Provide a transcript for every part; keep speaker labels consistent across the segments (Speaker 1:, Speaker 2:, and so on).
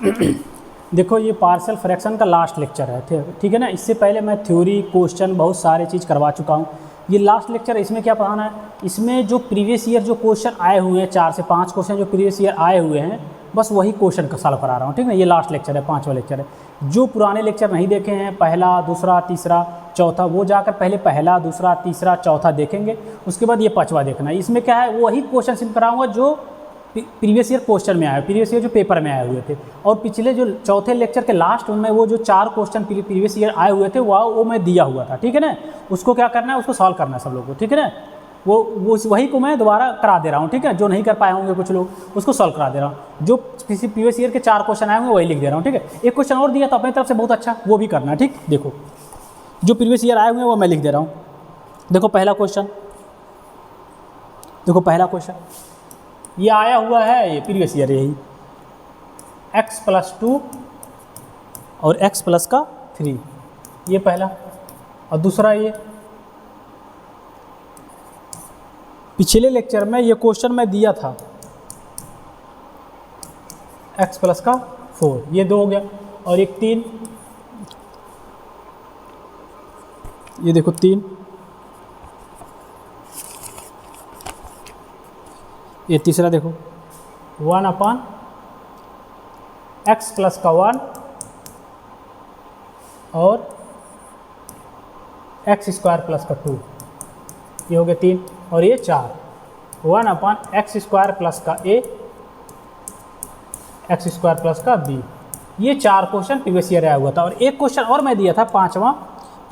Speaker 1: देखो ये partial fraction का लास्ट लेक्चर है, ठीक है ना। इससे पहले मैं थ्योरी क्वेश्चन बहुत सारे चीज़ करवा चुका हूँ। ये लास्ट लेक्चर है, इसमें क्या पढ़ाना है, इसमें जो प्रीवियस ईयर जो क्वेश्चन आए हुए हैं 4 से 5 क्वेश्चन जो प्रीवियस ईयर आए हुए हैं, बस वही क्वेश्चन का सॉल्व करा रहा हूँ, ठीक है ना। ये लास्ट लेक्चर है, 5वां लेक्चर है। जो पुराने लेक्चर नहीं देखे हैं, पहला, दूसरा, तीसरा, चौथा, वो जाकर पहले पहला, दूसरा, तीसरा, चौथा देखेंगे, उसके बाद ये 5वां देखना है। इसमें क्या है, वही क्वेश्चन सिर्फ कराऊंगा जो प्रीवियस ईयर क्वेश्चन में आए, प्रीवियस ईयर जो पेपर में आए हुए थे। और पिछले जो चौथे लेक्चर के लास्ट में वो जो 4 क्वेश्चन प्रीवियस ईयर आए हुए थे वो मैं दिया हुआ था, ठीक है ना। उसको क्या करना है, उसको सॉल्व करना है सब लोगों को, ठीक है ना। वो वही को मैं दोबारा करा दे रहा हूँ, ठीक है। जो नहीं कर पाए होंगे कुछ लोग, उसको सॉल्व करा दे रहा हूँ। जो किसी प्रीवियस ईयर के 4 क्वेश्चन आए होंगे वही लिख दे रहा हूँ, ठीक है। एक क्वेश्चन और दिया था अपनी तरफ से बहुत अच्छा, वो भी करना है, ठीक। देखो जो प्रीवियस ईयर आए हुए हैं वो मैं लिख दे रहा हूँ। देखो पहला क्वेश्चन, देखो पहला क्वेश्चन ये आया हुआ है, ये प्रीवियस ईयर यही x+2 और x+3, ये पहला। और दूसरा ये पिछले लेक्चर में ये क्वेश्चन मैं दिया था x+4, ये 2 हो गया। और एक 3, ये देखो 3, ये तीसरा देखो 1/x+1 और x²+2, ये हो गया 3। और ये 4, 1/x² x²b, ये 4 क्वेश्चन प्रीवियस ईयर आया हुआ था। और एक क्वेश्चन और मैं दिया था 5वां,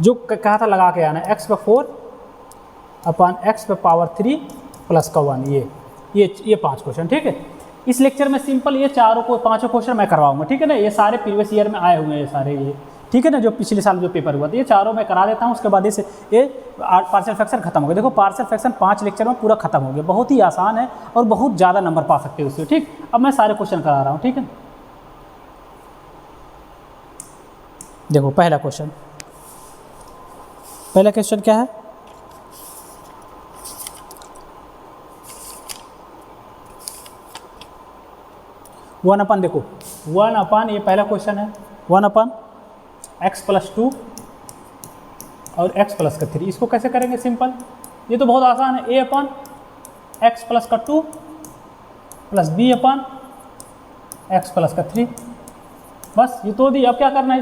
Speaker 1: जो कहा था लगा के आना, x/4/x⁻3+1, ये 5 क्वेश्चन, ठीक है। इस लेक्चर में सिंपल ये 5 क्वेश्चन मैं करवाऊंगा, ठीक है ना। ये सारे प्रीवियस ईयर में आए हुए हैं, ये सारे, ये ठीक है ना, जो पिछले साल जो पेपर हुआ था, ये चारों मैं करा देता हूँ। उसके बाद ये पार्शियल फ्रैक्शन खत्म हो गया। देखो पार्शियल फ्रैक्शन 5 लेक्चर में पूरा खत्म हो गया, बहुत ही आसान है और बहुत ज़्यादा नंबर पा सकते हो उससे, ठीक। अब मैं सारे क्वेश्चन करा रहा हूँ, ठीक है। देखो पहला क्वेश्चन क्या है, देखो 1/, ये पहला क्वेश्चन है, 1/x+2 और x+3। इसको कैसे करेंगे, सिंपल, ये तो बहुत आसान है। a/x+2 + b/x+3, बस ये तो दी। अब क्या करना है,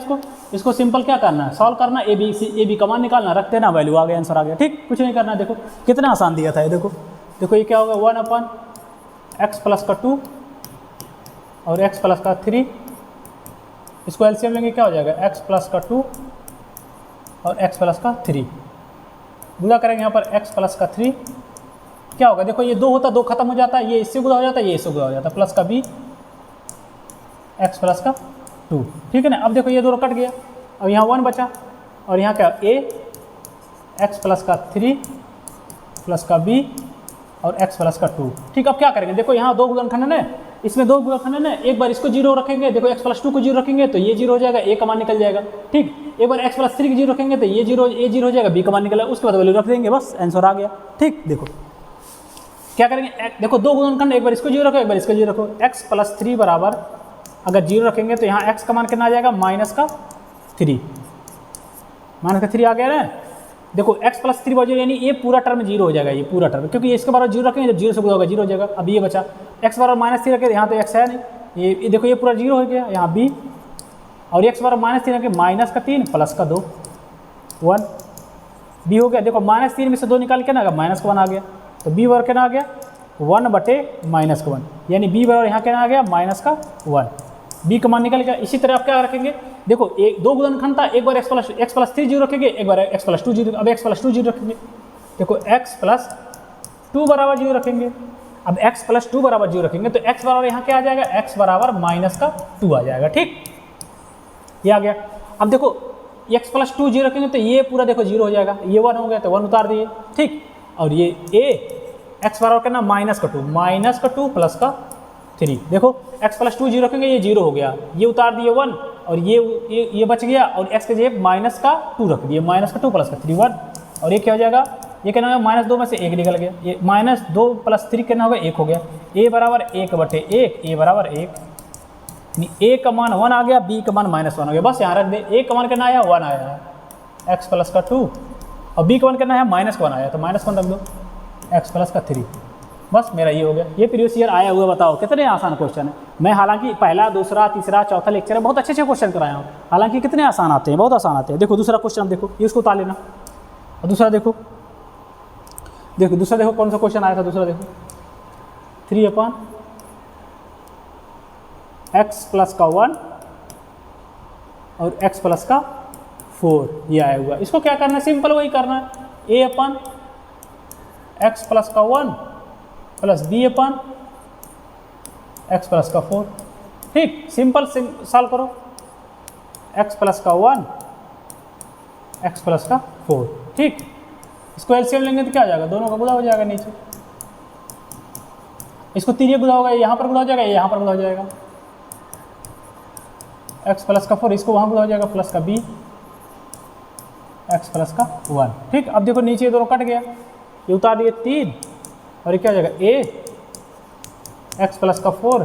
Speaker 1: इसको सिंपल क्या करना है, सॉल्व करना, ए बी कमान निकालना, रख देना, वैल्यू आ गया, आंसर आ गया, ठीक। कुछ नहीं करना है। देखो कितना आसान दिया था ये, देखो ये क्या होगा, 1/x+2 और x+3, इसको एलसीएम लेंगे, क्या हो जाएगा, x+2 और x+3, गुणा करेंगे यहाँ पर x+3, क्या होगा, देखो ये 2 होता, 2 खत्म हो जाता है, ये इससे गुणा हो जाता है, ये इससे गुणा हो जाता है, प्लस का b x+2, ठीक है ना। अब देखो ये 2 कट गया, अब यहाँ 1 बचा, और यहाँ क्या, a x+3 प्लस का b और x+2, ठीक। अब क्या करेंगे, देखो यहाँ 2 गुणनखंड है, इसमें 2 गुणनखंड है, एक बार इसको 0 रखेंगे, देखो x+2 को 0 रखेंगे तो ये 0 हो जाएगा, a कमान निकल जाएगा, ठीक। एक बार x+3 को 0 रखेंगे तो ये 0 हो जाएगा, b कमान निकल जाएगा, उसके बाद वैल्यू रख देंगे, बस आंसर आ गया, ठीक। देखो क्या करेंगे, देखो 2 गुणनखंड, एक बार इसको 0 रखो, एक बार इसको 0 रखो, x+3 बराबर, अगर 0 रखेंगे तो यहाँ x का मान कितना आ जाएगा, -3 आ गया ना। देखो x+3 बजे, यानी ये पूरा टर्म 0 हो जाएगा, ये पूरा टर्म, क्योंकि इसके बराबर 0 रखेंगे, जब 0 से गुणा होगा 0 हो जाएगा। अब ये बचा x बराबर -3 रखे, यहाँ तो x है नहीं, ये देखो ये पूरा 0 हो गया, यहाँ b, और x बराबर -3 रखे, -3 प्लस का 2, 1, b हो गया। देखो -3 में से 2 निकाल के ना, -1 आ गया, तो b बराबर कितना आ गया, 1/-1, यानी b बराबर यहाँ कितना आ गया, -1, b का मान निकल गया। इसी तरह आप क्या रखेंगे, देखो 2 गुणनखंड था, एक बार x+3 0 रखेंगे, एक बार x+2 0, अब x+2 0 रखेंगे, देखो x+2 बराबर 0 रखेंगे, अब x+2 बराबर 0 रखेंगे तो x बराबर यहाँ क्या आ जाएगा, x बराबर -2 आ जाएगा, ठीक, ये आ गया। अब देखो x+2 0 रखेंगे तो ये पूरा देखो 0 हो जाएगा, ये 1 हो गया तो 1 उतार दिए, ठीक। और ये x बराबर करना -2 प्लस का 3, देखो x+2 0 रखेंगे, ये 0 हो गया, ये उतार दिए 1, और ये बच गया, और x के जगह -2 रख दिए, -2 प्लस का 3, 1, और ये क्या हो जाएगा, ये कितना होगा, -2 में से 1 निकल गया, ये -2 + 3 कितना होगा, 1 हो गया, a बराबर 1/1, a बराबर 1, ए का मान 1 आ गया, बी का मान -1 आ गया, बस यहाँ रख दे। ए का मान कितना आया 1 आया है, एक्स प्लस का 2, और बी का मान कितना है -1 आया, तो -1 रख दो, एक्स प्लस का 3, बस मेरा ये हो गया। ये प्रीवियस ईयर आया हुआ, बताओ कितने आसान क्वेश्चन है। मैं हालांकि पहला, दूसरा, तीसरा, चौथा लेक्चर है बहुत अच्छे अच्छे क्वेश्चन कराया हूँ, हालांकि कितने आसान आते हैं, बहुत आसान आते हैं। देखो दूसरा क्वेश्चन, देखो ये उसको उतार लेना, और दूसरा देखो कौन सा क्वेश्चन आया था, दूसरा देखो 3/x प्लस का 1 और x प्लस का 4 ये आया हुआ। इसको क्या करना है, सिंपल वही करना है, a/x प्लस का 1 प्लस b/x प्लस का 4, ठीक, सिंपल सॉल्व करो, x प्लस का 1 x प्लस का 4, ठीक। इसको एलसीएम लेंगे तो क्या हो जाएगा, दोनों का गुणा हो जाएगा नीचे, इसको तिरिया गुणा होगा, यहाँ पर गुणा हो जाएगा, यहाँ पर गुणा हो जाएगा, x प्लस का 4, इसको वहाँ गुणा हो जाएगा, प्लस का b x प्लस का 1, ठीक। अब देखो नीचे ये दोनों कट गया, ये उतार दिए 3, और ये क्या हो जाएगा a x प्लस का 4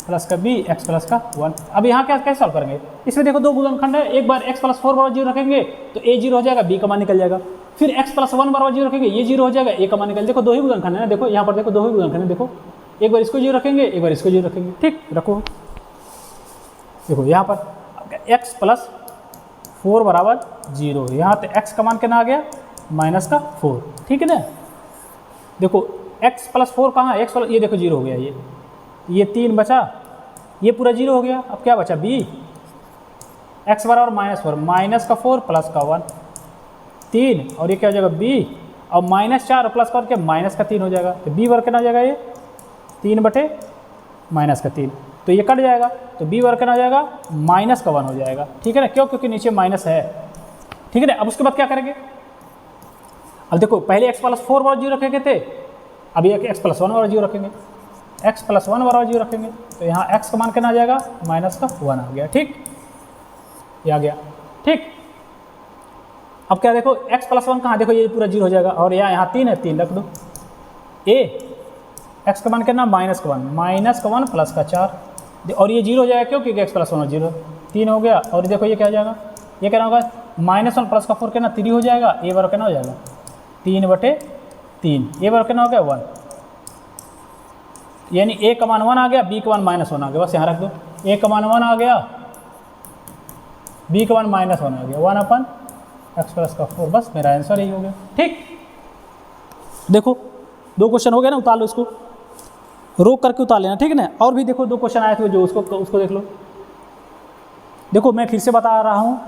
Speaker 1: प्लस का b x प्लस का 1। अब यहाँ क्या कैसे सॉल्व करेंगे, इसमें देखो दो गुणनखंड है, एक बार x प्लस 4 बराबर 0 रखेंगे तो a 0 हो जाएगा, b का मान निकल जाएगा, फिर x प्लस 1 बराबर 0 रखेंगे, ये 0 हो जाएगा, a का मान निकल, देखो दो ही गुणनखंड है ना, देखो यहाँ पर देखो दो ही गुणनखंड है, देखो एक बार इसको 0 रखेंगे, एक बार इसको 0 रखेंगे, ठीक, रखो। देखो यहाँ पर x प्लस 4 बराबर 0, यहाँ तो x का मान कितना आ गया -4, ठीक है ना। देखो x प्लस 4 कहाँ है, x प्लस, ये देखो 0 हो गया, ये 3 बचा, ये पूरा 0 हो गया, अब क्या बचा b, x बराबर -4, -4 प्लस का 1 3, और ये क्या हो जाएगा b, और -4 प्लस करके -3 हो जाएगा, तो b वर्ग कितना हो जाएगा, ये 3/-3, तो ये कट जाएगा, तो b वर्ग कितना हो जाएगा -1 हो जाएगा, ठीक है ना, क्यों, क्योंकि नीचे माइनस है, ठीक है ना। अब उसके बाद क्या करेंगे, अब देखो पहले x प्लस 4 बराबर 0 रखे थे, अभी x प्लस 1 बराबर 0 रखेंगे, x प्लस 1 बराबर 0 रखेंगे, तो यहाँ x का मान कितना आ जाएगा -1 आ गया, ठीक, ये आ गया, ठीक। अब क्या देखो x प्लस 1 कहाँ, देखो ये पूरा 0 हो जाएगा, और यहाँ 3 है, 3 रख दो, a x का मान कितना -1 प्लस का 4, और ये 0 हो जाएगा, क्यों, क्योंकि x प्लस 1 0, 3 हो गया, और देखो ये क्या हो जाएगा, ये क्या होगा -1 प्लस का 4 कितना 3 हो जाएगा, a बराबर कितना हो जाएगा 3/3, a बराबर कितना हो गया 1, यानी a का मान 1 आ गया, b का मान -1 आ गया, बस यहाँ रख दो, a का मान 1 आ गया, b का मान -1 आ गया, 1/x प्लस का 4, बस मेरा आंसर यही हो गया, ठीक। देखो दो क्वेश्चन हो गया ना, उतार लो इसको, रोक करके उतार लेना, ठीक है ना। और भी देखो दो क्वेश्चन आए थे जो उसको देख लो। देखो मैं फिर से बता रहा हूँ,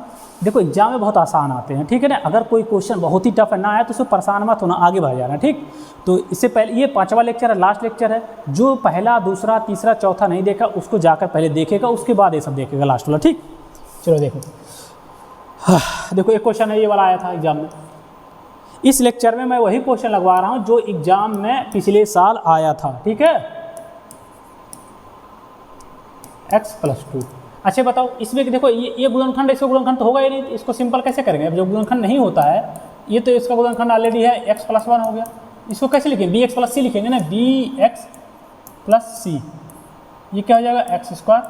Speaker 1: देखो एग्जाम में बहुत आसान आते हैं, ठीक है ना। अगर कोई क्वेश्चन बहुत ही टफ ना आए तो उसको परेशान मत होना, आगे बढ़ जाना, ठीक। तो इससे पहले ये 5वां लेक्चर है, लास्ट लेक्चर है, जो पहला, दूसरा, तीसरा, चौथा नहीं देखा उसको जाकर पहले देखेगा, उसके बाद ये सब देखेगा लास्ट वाला, ठीक। चलो देखो, देखो एक क्वेश्चन है, ये वाला आया था एग्जाम में, इस लेक्चर में मैं वही क्वेश्चन लगवा रहा हूँ जो एग्जाम में पिछले साल आया था, ठीक है, x प्लस 2। अच्छा बताओ, इसमें देखो ये गुणनखंड, इसका गुणनखंड तो होगा ही नहीं, इसको सिंपल कैसे करेंगे। अब जो गुणनखंड नहीं होता है, ये तो इसका गुणनखंड ऑलरेडी है, x प्लस 1 हो गया, इसको कैसे लिखेंगे, bx प्लस सी लिखेंगे ना, bx प्लस सी, ये क्या हो जाएगा x स्क्वायर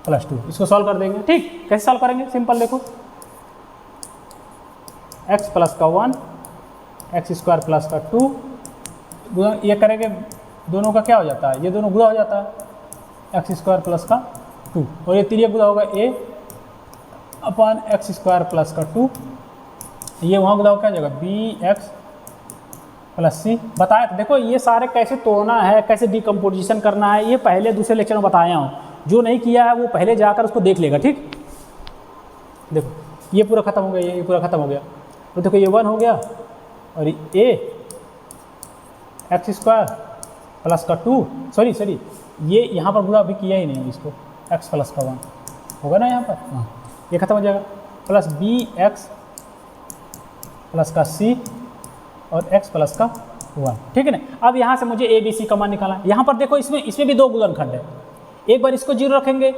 Speaker 1: प्लस 2, इसको सॉल्व कर देंगे, ठीक। कैसे सॉल्व करेंगे, सिंपल देखो, x प्लस का 1 x स्क्वायर प्लस का 2, ये करेंगे, दोनों का क्या हो जाता है, ये दोनों गुणा हो जाता है, एक्स स्क्वायर प्लस का 2, और ये तिरिया गुणा होगा a upon x square plus का 2, ये वहाँ गुणा क्या हो जाएगा bx प्लस सी। बताया था, देखो ये सारे कैसे तोड़ना है, कैसे डिकम्पोजिशन करना है, ये पहले दूसरे लेक्चर में बताया हूँ, जो नहीं किया है वो पहले जाकर उसको देख लेगा, ठीक। देखो ये पूरा खत्म हो गया, ये पूरा खत्म हो गया, तो देखो ये 1 हो गया, और ये एक्स स्क्वायर प्लस का 2, सॉरी ये यहाँ पर गुणा अभी किया ही नहीं इसको, x प्लस का 1 होगा ना यहाँ पर, हाँ ये खत्म हो जाएगा, प्लस bx प्लस का c और x प्लस का 1, ठीक है ना। अब यहाँ से मुझे a b c का मान निकालना है। यहाँ पर देखो इसमें भी दो गुणनखंड है, एक बार इसको 0 रखेंगे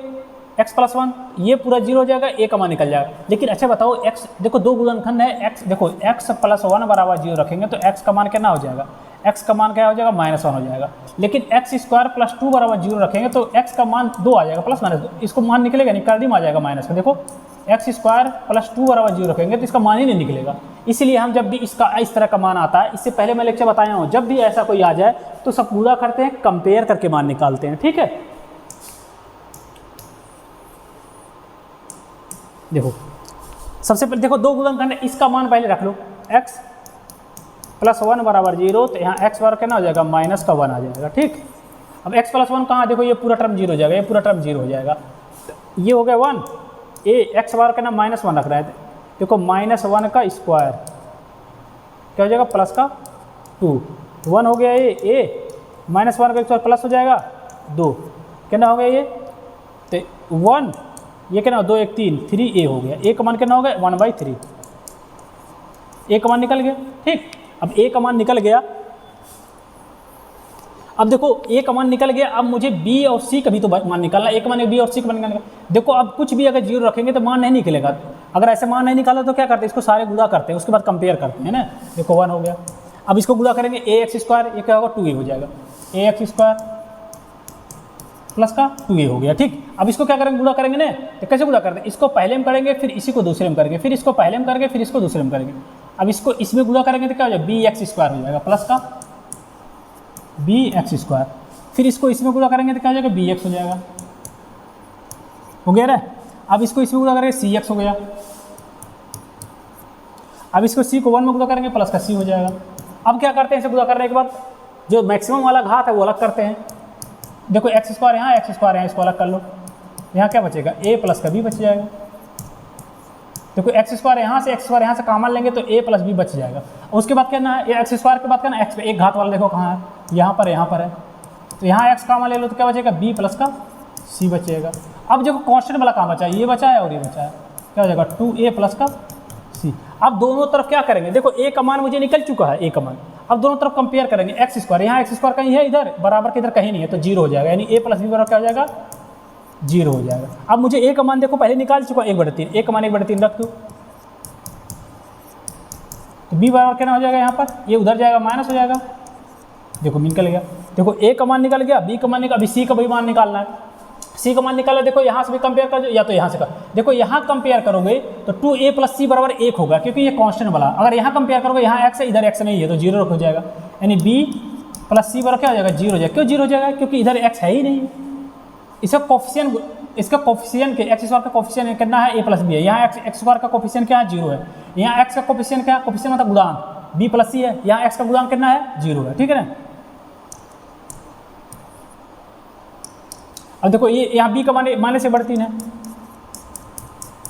Speaker 1: x प्लस 1, ये पूरा 0 हो जाएगा, a का मान निकल जाएगा। लेकिन अच्छा बताओ x, देखो दो गुणनखंड है, x देखो x प्लस 1 बराबर 0 रखेंगे तो x का मान कितना हो जाएगा, x का मान क्या हो जाएगा -1 हो जाएगा। लेकिन x स्क्वायर प्लस 2 बराबर 0 रखेंगे तो x का मान 2 आ जाएगा, प्लस माइनस 2, इसको मान निकलेगा नहीं, कर्दिम आ जाएगा माइनस का। देखो x स्क्वायर प्लस 2 बराबर 0 रखेंगे तो इसका मान ही नहीं निकलेगा। इसीलिए हम जब भी इसका इस तरह का मान आता है, इससे पहले मैं लेक्चर बताया हूँ, जब भी ऐसा कोई आ जाए तो सब पूरा करते हैं, कंपेयर करके मान निकालते हैं। ठीक है, देखो सबसे पहले देखो 2 गुणनखंड, इसका मान पहले रख लो, x प्लस 1 बराबर 0, तो यहाँ x वर्ग कितना हो जाएगा -1 आ जाएगा। ठीक, अब x प्लस 1 कहाँ, देखो ये पूरा टर्म 0 हो जाएगा, ये पूरा टर्म 0 हो जाएगा, ये हो गया 1, ए x वर्ग का ना -1 रख रहा है, देखो -1 का स्क्वायर क्या हो जाएगा प्लस का 2, 1 हो गया ये -1 का स्क्वायर प्लस हो जाएगा 2, कितना हो गया ये, तो 1, ये कितना 2 1 3, 3a हो गया, a का मान कितना हो गया 1/3, a का मान निकल गया। ठीक, अब a का मान निकल गया, अब देखो a का मान निकल गया, अब मुझे b और c का भी तो मान निकालना, a का मान b और c का मान निकालना। देखो अब कुछ भी अगर 0 रखेंगे तो मान नहीं निकलेगा, अगर ऐसे मान नहीं निकाला तो क्या करते हैं, इसको सारे गुणा करते हैं, उसके बाद कंपेयर करते हैं ना। देखो 1 हो गया, अब इसको गुणा करेंगे ax स्क्वायर, ये क्या होगा 2a हो जाएगा, ax स्क्वायर प्लस का 2a हो गया। ठीक, अब इसको क्या करेंगे, गुणा करेंगे ना, तो कैसे गुणा करते हैं, इसको पहले में करेंगे, फिर इसी को दूसरे में करेंगे, फिर इसको पहले में करेंगे, फिर इसको दूसरे में करेंगे। अब इसको इसमें गुणा करेंगे तो क्या हो जाएगा bx स्क्वायर हो जाएगा, प्लस का bx स्क्वायर, फिर इसको इसमें गुणा करेंगे तो क्या हो जाएगा bx हो जाएगा, हो गया ना। अब इसको इसमें गुणा करेंगे cx हो गया, अब इसको c को 1 में गुणा करेंगे प्लस का c हो जाएगा। अब क्या करते हैं, इसे गुणा करने के बाद जो मैक्सिमम वाला घात है वो अलग करते हैं। देखो x स्क्वायर यहाँ, x स्क्वायर यहाँ, इसको अलग कर लो, यहाँ क्या बचेगा a प्लस का b बच जाएगा। देखो x स्क्वायर यहाँ से, x स्क्वायर यहाँ से कॉमन लेंगे तो a प्लस b बच जाएगा। उसके बाद क्या है, x स्क्वायर के बाद क्या ना, x पे एक घात वाला देखो कहाँ है, यहाँ पर है, यहाँ पर है, तो यहाँ x कॉमन ले लो तो क्या बचेगा b प्लस का c बचेगा। अब देखो कांस्टेंट वाला कहाँ बचा है, ये बचा है और ये बचा है, क्या हो जाएगा 2a प्लस का c। अब दोनों तरफ क्या करेंगे, देखो a का मान मुझे निकल चुका है, a का मान, अब दोनों तरफ कंपेयर करेंगे, x स्क्वायर यहाँ x स्क्वायर कहीं है, इधर बराबर के इधर कहीं नहीं है, तो 0 हो जाएगा, यानी a प्लस b बराबर क्या हो जाएगा 0 हो जाएगा। अब मुझे a का मान देखो पहले निकाल चुका 1/3, a का मान 1/3 रख दो, तो b बराबर क्या हो जाएगा, यहाँ पर ये उधर जाएगा माइनस हो जाएगा, देखो निकल गया। देखो a का मान निकल गया, b का मान निकल, अभी c का भी मान निकालना है, c का मान निकाला, देखो यहाँ से भी कंपेयर कर या तो यहाँ से कर, देखो यहाँ कंपेयर करोगे तो 2a प्लस c बराबर 1 होगा, क्योंकि ये कांस्टेंट वाला, अगर यहाँ कंपेयर करोगे यहाँ x है, इधर x नहीं है, तो 0 हो जाएगा, यानी b प्लस c बराबर क्या हो जाएगा 0 हो जाएगा। क्यों 0 हो जाएगा, क्योंकि इधर x है ही नहीं, इसका कोफिशिएंट, इसका कोफिशिएंट के x स्क्वायर का कोफिशिएंट कितना है a प्लस b है, यहाँ x स्क्वायर का कोफिशिएंट क्या है 0 है, यहाँ x का कोफिशिएंट क्या है, कोफिशिएंट मतलब गुणांक b प्लस c है, यहाँ x का गुणांक कितना है 0 है। ठीक है ना, अब देखो ये यहाँ b का मान माइनस 1/3 है,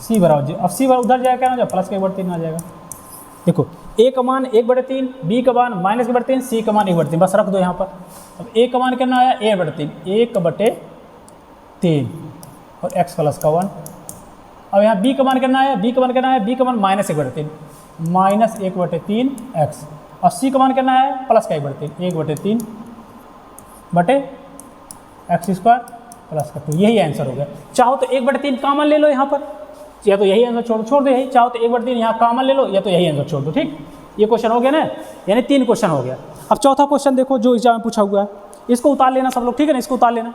Speaker 1: c बराबर 0, अब c बराबर उधर जाएगा क्या हो जाएगा प्लस का 1/3 आ जाएगा। देखो a का मान 1/3, b का मान -1/3, c का मान 1/3, बस रख दो यहाँ पर। अब a का मान कितना आया 1/3 और x प्लस का 1। अब यहाँ b का मान कितना आया, b का मान कितना है, b का मान -1/3 -1/3x, और c का मान कितना है प्लस का 1/3 बटे x स्क्वायर प्लस का 2, यही आंसर हो गया। चाहो तो 1/3 कॉमन ले लो यहाँ पर, या तो यही आंसर छोड़ दो यही, चाहो तो 1/3 यहाँ कॉमन ले लो, या तो यही आंसर छोड़ दो। ठीक, ये क्वेश्चन हो गया ना, यानी 3 क्वेश्चन हो गया। अब चौथा क्वेश्चन देखो जो एग्जाम में पूछा हुआ है, इसको उतार लेना सब लोग, ठीक है ना, इसको उतार लेना।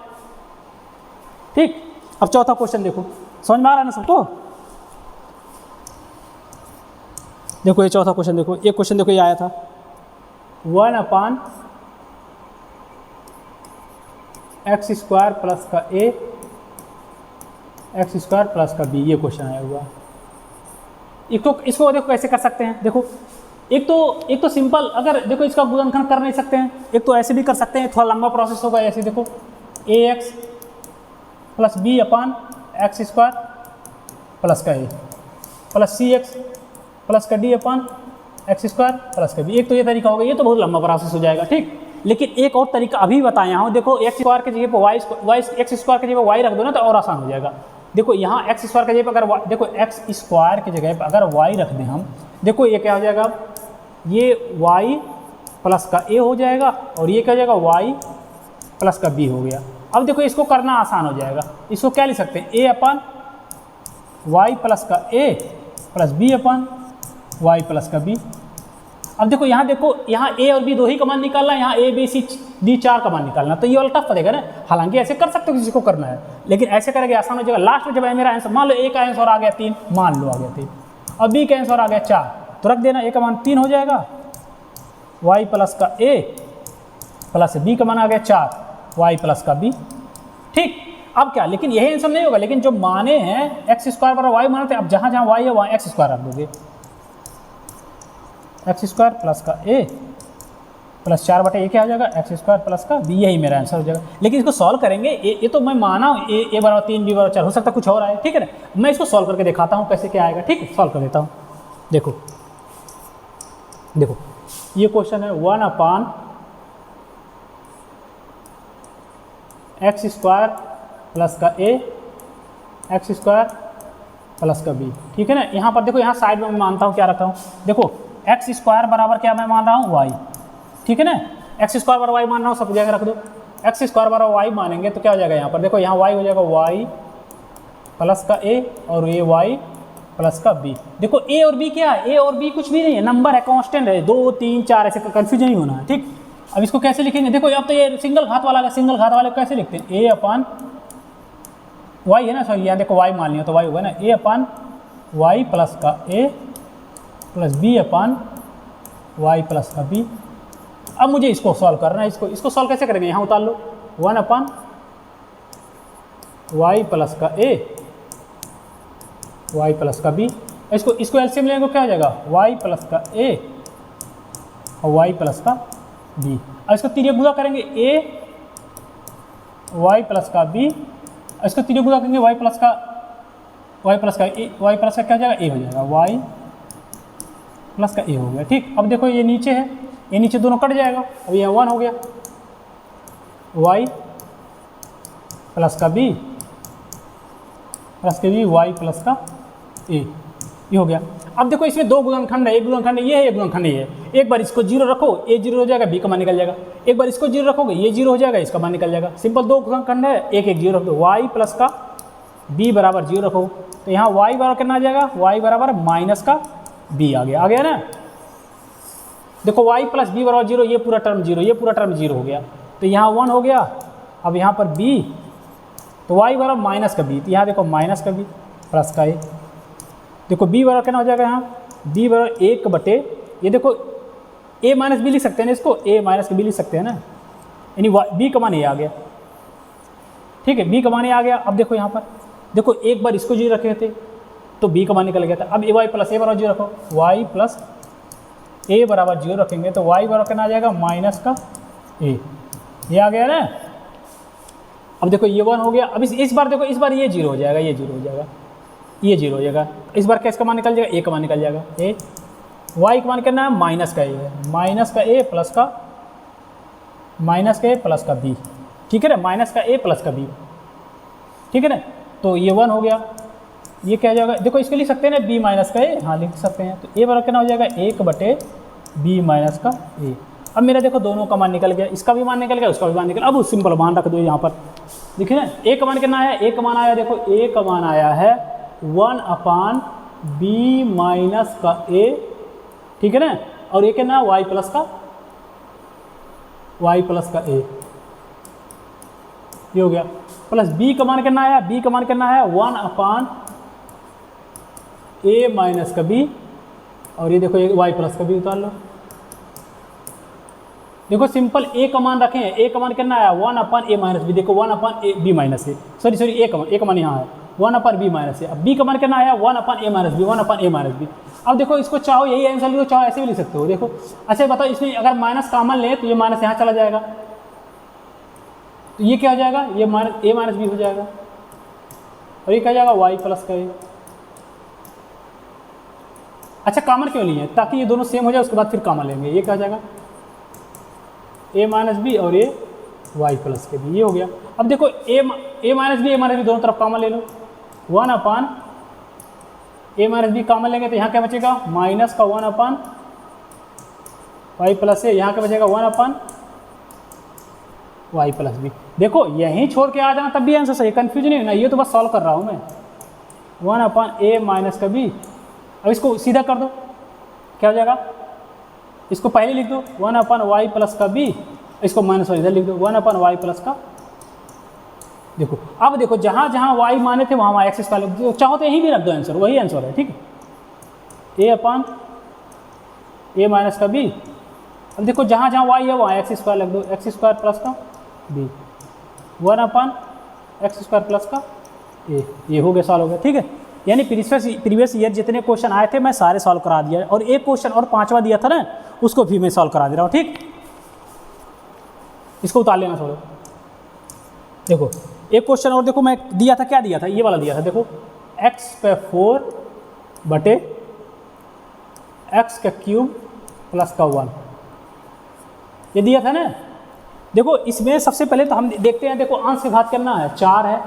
Speaker 1: ठीक, अब चौथा क्वेश्चन देखो, समझ में आ रहा है ना सबको। देखो ये चौथा क्वेश्चन देखो, एक क्वेश्चन देखो ये आया था 1/x स्क्वायर प्लस का a x स्क्वायर प्लस का b, ये क्वेश्चन आया हुआ। इसको देखो कैसे कर सकते हैं, देखो एक तो सिंपल, अगर देखो इसका गुणनखंड कर नहीं सकते हैं, एक तो ऐसे भी कर सकते हैं, थोड़ा लंबा प्रोसेस होगा। ऐसे देखो ax प्लस b अपान x स्क्वायर प्लस का a प्लस cx प्लस का d अपान x स्क्वायर प्लस का b, एक तो ये तरीका होगा, ये तो बहुत लंबा प्रोसेस हो जाएगा। ठीक, लेकिन एक और तरीका अभी बताया हूँ, देखो x स्क्वायर की जगह पर x स्क्वायर की जगह पर y रख दो ना, तो और आसान हो जाएगा। देखो यहाँ x स्क्वायर की जगह पर अगर देखो x स्क्वायर की जगह पर अगर y रख दें हम, देखो ये क्या हो जाएगा, ये y प्लस का a हो जाएगा, और ये क्या हो जाएगा y प्लस का b हो गया। अब देखो इसको करना आसान हो जाएगा, इसको क्या लिख सकते हैं, a अपान y प्लस का a plus b upon y plus का b। अब देखो यहाँ ए और बी दो ही का मान निकालना है, यहाँ ए बी सी डी 4 का मान निकालना, तो ये वाला टफ पड़ेगा ना। हालांकि ऐसे कर सकते हो किसी को करना है, लेकिन ऐसे करेंगे आसान हो जाएगा। लास्ट में जब मेरा आंसर मान लो ए का आंसर आ गया 3, मान लो आ गया 3, और बी का आंसर आ गया 4, तो रख देना, ए का मान 3 हो जाएगा, वाई प्लस का ए प्लस बी का मान आ गया 4, वाई प्लस का बी। ठीक, अब क्या, लेकिन यही आंसर नहीं होगा, लेकिन जो माने हैं एक्स स्क्वायर बराबर वाई मानते हैं, अब जहाँ जहाँ वाई है वहाँ एक्स स्क्वायर रख दोगे, एक्स स्क्वायर प्लस का ए प्लस 4 बटे ए क्या हो जाएगा, एक्स स्क्वायर प्लस का बी, यही मेरा आंसर हो जाएगा। लेकिन इसको सॉल्व करेंगे, ये तो मैं माना हूँ ए बराबर 3 बी बराबर 4, हो सकता है कुछ और आए, ठीक है ना। मैं इसको सॉल्व करके दिखाता हूँ कैसे क्या आएगा, ठीक है, सॉल्व कर देता हूँ। देखो देखो ये क्वेश्चन है 1/(x² प्लस का ए x² प्लस का बी, ठीक है ना। यहाँ पर देखो, यहाँ साइड में मैं मानता हूँ क्या रखा हूँ, देखो x² बराबर क्या मैं मान रहा हूँ y, ठीक है ना, x² बराबर y मान रहा हूँ, सब जगह रख दो। x² बराबर y मानेंगे तो क्या हो जाएगा, यहाँ पर देखो, यहाँ y हो जाएगा y प्लस का a और ये y प्लस का b। देखो a और b क्या है, a और b कुछ भी नहीं है, नंबर है, कांस्टेंट है, 2 3 4 ऐसे कन्फ्यूजन नहीं होना है, ठीक। अब इसको कैसे लिखेंगे, देखो अब तो ये सिंगल घात वाला है, सिंगल घात वाले को कैसे लिखते हैं, a/y है ना, सॉरी यहाँ देखो y मान लिया तो y होगा ना, a/y प्लस का a प्लस b/y प्लस का b। अब मुझे इसको सॉल्व करना है, इसको सॉल्व कैसे करेंगे, यहाँ उतार लो, 1/y प्लस का a y प्लस का b। इसको एलसीएम लेंगे क्या हो जाएगा, y प्लस का a और y प्लस का b। अब इसको तिर्यक गुणा करेंगे, a y प्लस का b, इसको तिर्यक गुणा करेंगे y प्लस का क्या हो जाएगा, a हो जाएगा, y प्लस का a हो गया, ठीक। अब देखो ये नीचे है, ये नीचे दोनों कट जाएगा, अब ये 1 हो गया, y प्लस का b y प्लस का a, ये हो गया। अब देखो इसमें 2 गुणनखंड है, एक गुणनखंड ये है, एक गुणनखंड ये है। एक बार इसको 0 रखो, a 0 हो जाएगा, b का मान निकल जाएगा। एक बार इसको 0 रखोगे, ये 0 हो जाएगा, इसका मान निकल जाएगा। सिंपल 2 गुणनखंड है, एक 0 रख दो, y प्लस का b बराबर 0 रखो, तो यहाँ y बराबर कितना आ जाएगा, y बराबर माइनस का b आ गया ना। देखो y प्लस b बराबर 0, ये पूरा टर्म 0, ये पूरा टर्म 0 हो गया, तो यहाँ 1 हो गया। अब यहाँ पर b, तो y बराबर माइनस का b, तो यहाँ देखो माइनस का b प्लस का a। देखो b बराबर कितना हो जाएगा, यहाँ b बराबर 1 बटे, ये देखो a माइनस b लिख सकते हैं ना, इसको a माइनस b लिख सकते हैं ना, यानी b का मान ये आ गया, ठीक है, b का मान ये आ गया। अब देखो यहाँ पर देखो, एक बार इसको 0 रखे थे तो b का मान निकल गया था। अब y प्लस a बराबर 0 रखो, y प्लस a बराबर 0 रखेंगे तो y बराबर कितना आ जाएगा, माइनस का a, ये आ गया ना। अब देखो ये 1 हो गया। अब इस बार देखो, इस बार ये 0 हो जाएगा, ये 0 हो जाएगा, ये 0 हो जाएगा। इस बार कैसे का मान निकल जाएगा, a का मान निकल जाएगा, a y का मान करना है माइनस का a है, माइनस का a प्लस का b, ठीक है ना, माइनस का a प्लस का b, ठीक है ना। तो ये 1 हो गया, ये क्या हो जाएगा, देखो इसको लिख सकते हैं ना, b माइनस का a, हाँ लिख सकते हैं। तो a बराबर कितना हो जाएगा, 1 बटे b माइनस का a। अब मेरा देखो दोनों का मान निकल गया, इसका भी मान निकल गया, उसका भी मान निकल। अब सिंपल मान रख दो यहाँ पर, देखिए ना, a का मान कितना आया, a का मान आया, देखो a का मान आया है 1/b माइनस का a, ठीक है ना, और ये कितना y प्लस का a, ये हो गया। प्लस b का मान कितना आया, b का मान कितना है 1/a माइनस का b, और ये देखो y प्लस का b उतार लो। देखो सिंपल a का मान रखें, a का मान कितना आया 1/a माइनस b, देखो 1/b minus a, sorry a का मान यहाँ है 1/b माइनस a। अब b का मान कितना आया 1/a minus b, 1/a minus b। अब देखो इसको चाहो यही आंसर लिखो, चाहो ऐसे भी लिख सकते हो। देखो अच्छा बताओ, इसमें अगर माइनस कॉमन ले तो ये माइनस यहाँ चला जाएगा, तो ये क्या हो जाएगा, ये माइनस a माइनस b हो जाएगा, और ये क्या हो जाएगा y प्लस का a। अच्छा कॉमन क्यों नहीं है, ताकि ये दोनों सेम हो जाए, उसके बाद फिर कॉमन लेंगे, ये क्या हो जाएगा a माइनस b और ये y प्लस के b, ये हो गया। अब देखो a माइनस b दोनों तरफ कॉमन ले लो, 1/a माइनस b कॉमन लेंगे तो यहाँ क्या बचेगा, माइनस का 1/y प्लस a, यहाँ क्या बचेगा 1/y प्लस b। देखो यहीं छोड़ के आ जाना तब भी आंसर सही, कन्फ्यूजन नहीं होना, ये तो बस सॉल्व कर रहा हूँ मैं, 1/a माइनस का b। अब इसको सीधा कर दो, क्या हो जाएगा इसको पहले लिख दो 1/y प्लस का b, इसको माइनस वाई इधर लिख दो 1/y प्लस का। देखो अब देखो जहाँ जहाँ y माने थे वहाँ वहाँ x² लिख दो, चाहो तो यहीं भी रख दो आंसर, वही आंसर है, ठीक है, a माइनस का b। अब देखो जहाँ जहाँ y है वहाँ x² लिख दो, x² प्लस का b, 1/x² प्लस का a, ये हो गया, सॉल्व हो गया, ठीक है। यानी प्रीवियस ईयर जितने क्वेश्चन आए थे मैं सारे सॉल्व करा दिया, और एक क्वेश्चन और पांचवा दिया था ना उसको भी मैं सॉल्व करा दे रहा हूँ, ठीक। इसको उतार लेना थोड़ा। देखो एक क्वेश्चन और देखो मैं दिया था, क्या दिया था, ये वाला दिया था, देखो x/4 बटे x³ प्लस का 1, ये दिया था ना। देखो इसमें सबसे पहले तो हम देखते हैं, देखो अंश का घात करना है 4 है,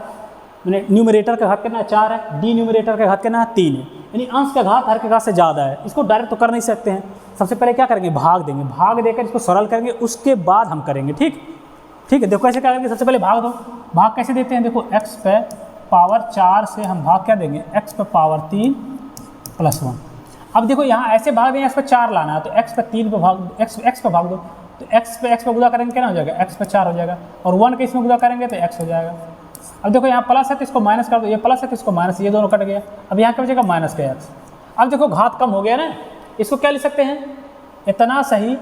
Speaker 1: मैंने न्यूमरेटर का घात करना है 4 है, डी न्यूमरेटर का घात करना है 3 है, यानी अंश का घात हर के घात से ज़्यादा है। इसको डायरेक्ट तो कर नहीं सकते हैं, सबसे पहले क्या करेंगे, भाग देंगे, भाग देकर इसको सरल करेंगे, उसके बाद हम करेंगे, ठीक है। देखो कैसे क्या करेंगे, सबसे पहले भाग दो, भाग कैसे देते हैं, देखो x पे पावर 4 से हम भाग क्या देंगे, x पे पावर 3 प्लस 1। अब देखो यहाँ ऐसे भाग देंगे, x पे 4 लाना है तो x पे 3 पे भाग, x पे भाग दो, तो x पे गुदा करेंगे क्या हो जाएगा, x पे 4 हो जाएगा, और 1 के इसमें गुदा करेंगे तो x हो जाएगा। अब देखो यहाँ प्लस है तो इसको माइनस कर दो, ये प्लस है तो इसको माइनस, ये दोनों कट गया, अब यहाँ क्या बचेगा माइनस का x। अब देखो घात कम हो गया ना, इसको क्या लिख सकते हैं, इतना सही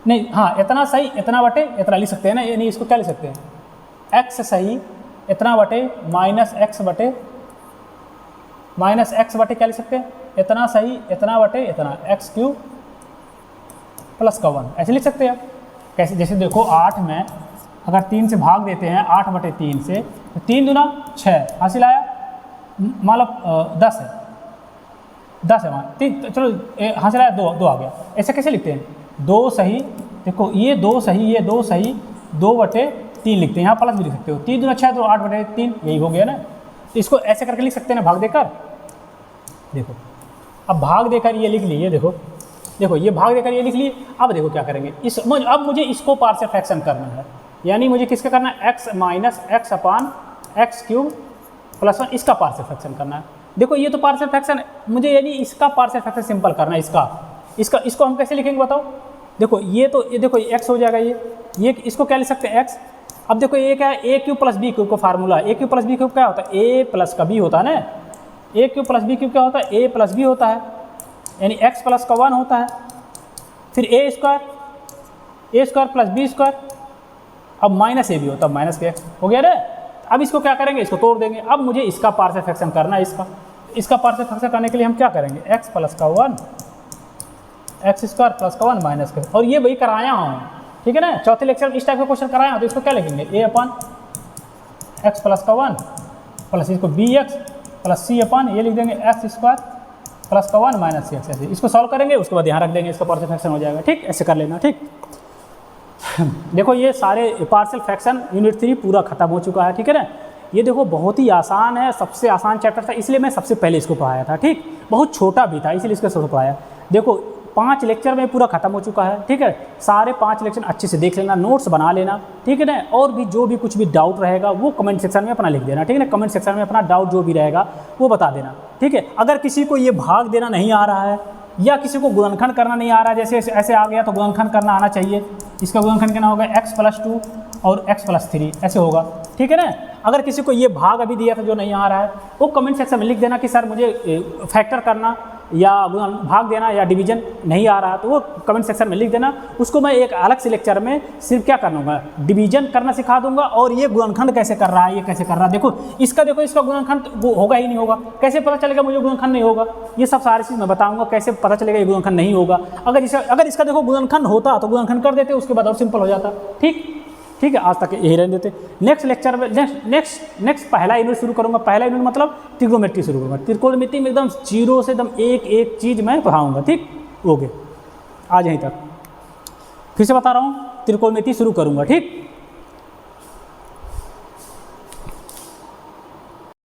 Speaker 1: नहीं, हाँ इतना सही इतना बटे इतना लिख सकते हैं ना, ये नहीं, इसको क्या लिख सकते हैं, x सही इतना बटे माइनस x बटे क्या लिख सकते हैं, इतना सही इतना बटे इतना x³ प्लस का 1, ऐसे लिख सकते हैं आप। कैसे, जैसे देखो 8 में अगर 3 से भाग देते हैं 8/3 से, तो 3 दूना 6 हासिल आया, मतलब 10 है, 10 है वहाँ 3, चलो हासिल आया 2 आ गया। ऐसे कैसे लिखते हैं, 2 सही, देखो ये 2 सही, ये 2 सही, 2/3 लिखते हैं, यहाँ प्लस भी लिख सकते हो, 3 दूना 6 तो 8/3, यही हो गया ना। तो इसको ऐसे करके लिख सकते हैं ना, भाग देकर। देखो अब भाग देकर ये लिख लिए, देखो ये भाग देकर ये लिख लिए। अब देखो क्या करेंगे, अब मुझे इसको पार्शियल फ्रैक्शन करना है, यानी मुझे किसका करना है, x माइनस x/x³ प्लस 1, इसका पार्शियल फ्रैक्शन करना है। देखो ये तो पार्शियल फ्रैक्शन मुझे, यानी इसका पार्शियल फ्रैक्शन सिंपल करना है, इसको हम कैसे लिखेंगे बताओ। देखो ये तो ये देखो x हो जाएगा, ये इसको क्या लिख सकते हैं x। अब देखो ये क्या है, a³ प्लस b³ का फार्मूला है, a³ प्लस b³ क्या होता है, a प्लस का b होता है ना, a³ प्लस b³ क्या होता है, a प्लस b होता है, यानी x प्लस का 1 होता है, फिर a² प्लस b², अब माइनस a भी होता है, माइनस के x हो गया ना। अब इसको क्या करेंगे, इसको तोड़ देंगे। अब मुझे इसका पार्शियल फ्रैक्शन करना है, इसका पार्शियल फ्रैक्शन करने के लिए हम क्या करेंगे, x प्लस का 1 x² प्लस का 1 माइनस का, और ये वही कराया हूँ, ठीक है ना, चौथे लेक्चर में इस टाइप का क्वेश्चन कराया हूँ। तो इसको क्या लिखेंगे, a/x प्लस का 1 प्लस इसको bx प्लस c/ ये लिख देंगे x² प्लस का 1 माइनस x, ऐसे इसको सॉल्व करेंगे, उसके बाद यहाँ रख देंगे, इसका पार्शियल फ्रैक्शन हो जाएगा, ठीक, ऐसे कर लेना, ठीक। देखो ये सारे पार्शियल फ्रैक्शन यूनिट 3 पूरा खत्म हो चुका है, ठीक है ना। ये देखो बहुत ही आसान है, सबसे आसान चैप्टर था, इसलिए मैं सबसे पहले इसको पढ़ाया था, ठीक। बहुत छोटा भी था इसलिए इसको सबसे पढ़ाया। देखो 5 लेक्चर में पूरा खत्म हो चुका है, ठीक है। सारे 5 लेक्चर अच्छे से देख लेना, नोट्स बना लेना, ठीक है ना। और भी जो भी कुछ भी डाउट रहेगा वो कमेंट सेक्शन में अपना लिख देना, ठीक है ना। कमेंट सेक्शन में अपना डाउट जो भी रहेगा वो बता देना, ठीक है। अगर किसी को ये भाग देना नहीं आ रहा है या किसी को गुणनखंड करना नहीं आ रहा है, जैसे ऐसे आ गया तो गुणनखंड करना आना चाहिए। इसका गुणनखंड करना होगा x+2 और x+3 ऐसे होगा, ठीक है ना। अगर किसी को ये भाग अभी दिया था जो नहीं आ रहा है, वो कमेंट सेक्शन में लिख देना कि सर मुझे फैक्टर करना या भाग देना या डिवीजन नहीं आ रहा, तो वो कमेंट सेक्शन में लिख देना। उसको मैं एक अलग से लेक्चर में सिर्फ क्या करूँगा, डिवीजन करना सिखा दूंगा, और ये गुणनखंड कैसे कर रहा है, ये कैसे कर रहा है। देखो इसका गुणनखंड वो होगा ही नहीं होगा, कैसे पता चलेगा मुझे गुणनखंड नहीं होगा, ये सब सारी चीज़ मैं बताऊंगा कैसे पता चलेगा ये गुणनखंड नहीं होगा। अगर इसका देखो गुणनखंड होता तो गुणनखंड कर देते, उसके बाद और सिंपल हो जाता, ठीक है। आज तक यही रहने देते। नेक्स्ट लेक्चर में नेक्स्ट पहला यूनिट शुरू करूंगा। पहला यूनिट मतलब त्रिकोणमिति शुरू करूंगा। त्रिकोणमिति में एकदम जीरो से एकदम एक चीज़ मैं पढ़ाऊंगा, ठीक। ओके, आज यहीं तक फिर से बता रहा हूँ, त्रिकोणमिति शुरू करूंगा, ठीक।